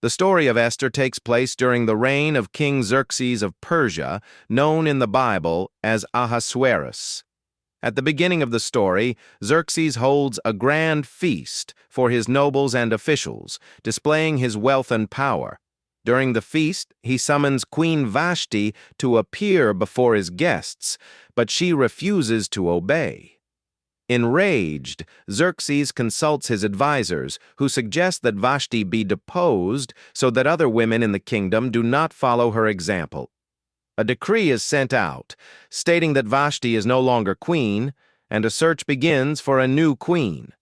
The story of Esther takes place during the reign of King Xerxes of Persia, known in the Bible as Ahasuerus. At the beginning of the story, Xerxes holds a grand feast for his nobles and officials, displaying his wealth and power. During the feast, he summons Queen Vashti to appear before his guests, but she refuses to obey. Enraged, Xerxes consults his advisors, who suggest that Vashti be deposed so that other women in the kingdom do not follow her example. A decree is sent out, stating that Vashti is no longer queen, and a search begins for a new queen.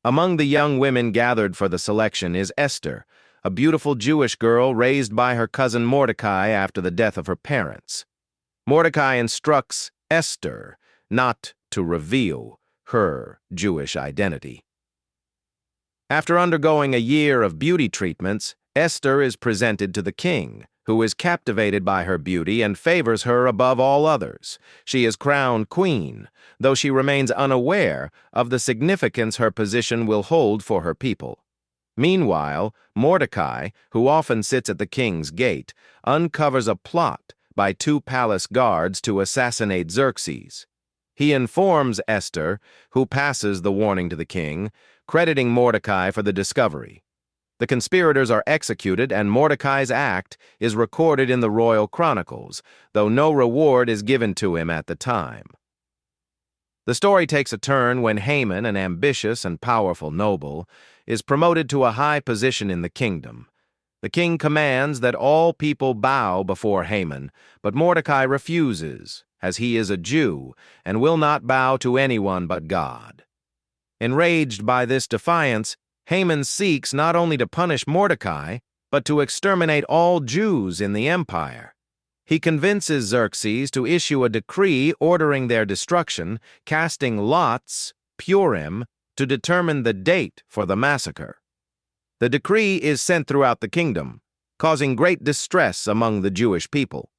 Among the young women gathered for the selection is Esther, a beautiful Jewish girl raised by her cousin Mordecai after the death of her parents. Mordecai instructs Esther not to reveal her Jewish identity. After undergoing a year of beauty treatments, Esther is presented to the king, who is captivated by her beauty and favors her above all others. She is crowned queen, though she remains unaware of the significance her position will hold for her people. Meanwhile, Mordecai, who often sits at the king's gate, uncovers a plot by two palace guards to assassinate Xerxes. He informs Esther, who passes the warning to the king, crediting Mordecai for the discovery. The conspirators are executed, and Mordecai's act is recorded in the royal chronicles, though no reward is given to him at the time. The story takes a turn when Haman, an ambitious and powerful noble, is promoted to a high position in the kingdom. The king commands that all people bow before Haman, but Mordecai refuses, as he is a Jew and will not bow to anyone but God. Enraged by this defiance, Haman seeks not only to punish Mordecai, but to exterminate all Jews in the empire. He convinces Xerxes to issue a decree ordering their destruction, casting lots, Purim, to determine the date for the massacre. The decree is sent throughout the kingdom, causing great distress among the Jewish people.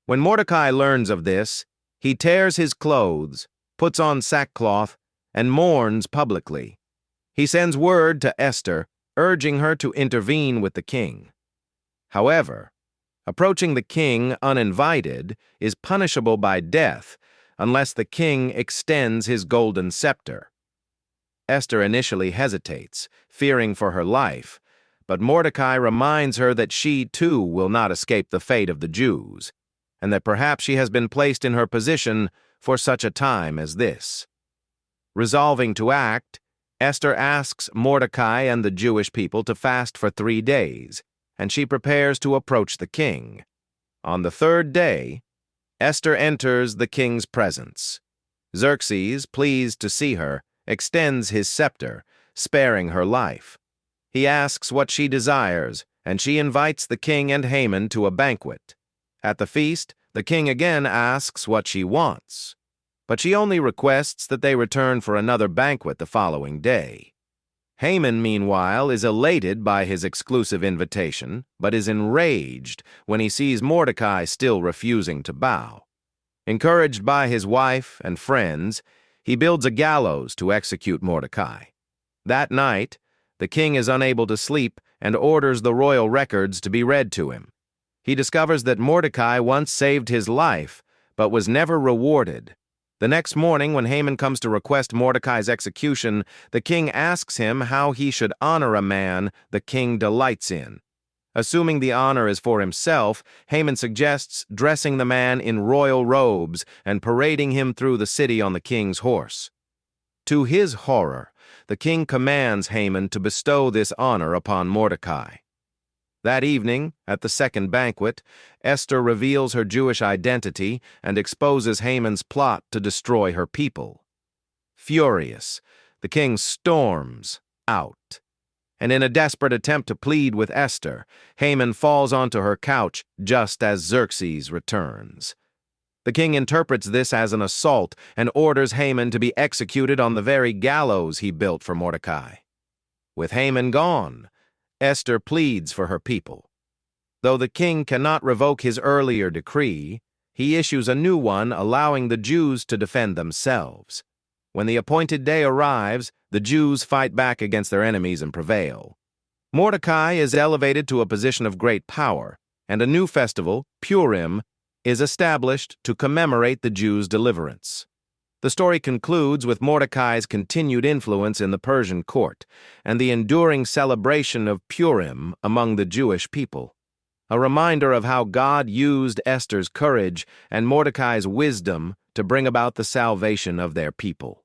When Mordecai learns of this, he tears his clothes, puts on sackcloth, and mourns publicly. He sends word to Esther, urging her to intervene with the king. However, approaching the king uninvited is punishable by death unless the king extends his golden scepter. Esther initially hesitates, fearing for her life, but Mordecai reminds her that she too will not escape the fate of the Jews, and that perhaps she has been placed in her position for such a time as this. Resolving to act, Esther asks Mordecai and the Jewish people to fast for 3 days, and she prepares to approach the king. On the 3rd day, Esther enters the king's presence. Xerxes, pleased to see her, extends his scepter, sparing her life. He asks what she desires, and she invites the king and Haman to a banquet. At the feast, the king again asks what she wants, but she only requests that they return for another banquet the following day. Haman, meanwhile, is elated by his exclusive invitation, but is enraged when he sees Mordecai still refusing to bow. Encouraged by his wife and friends, he builds a gallows to execute Mordecai. That night, the king is unable to sleep and orders the royal records to be read to him. He discovers that Mordecai once saved his life, but was never rewarded. The next morning, when Haman comes to request Mordecai's execution, the king asks him how he should honor a man the king delights in. Assuming the honor is for himself, Haman suggests dressing the man in royal robes and parading him through the city on the king's horse. To his horror, the king commands Haman to bestow this honor upon Mordecai. That evening, at the second banquet, Esther reveals her Jewish identity and exposes Haman's plot to destroy her people. Furious, the king storms out, and in a desperate attempt to plead with Esther, Haman falls onto her couch just as Xerxes returns. The king interprets this as an assault and orders Haman to be executed on the very gallows he built for Mordecai. With Haman gone, Esther pleads for her people. Though the king cannot revoke his earlier decree, he issues a new one allowing the Jews to defend themselves. When the appointed day arrives, the Jews fight back against their enemies and prevail. Mordecai is elevated to a position of great power, and a new festival, Purim, is established to commemorate the Jews' deliverance. The story concludes with Mordecai's continued influence in the Persian court and the enduring celebration of Purim among the Jewish people, a reminder of how God used Esther's courage and Mordecai's wisdom to bring about the salvation of their people.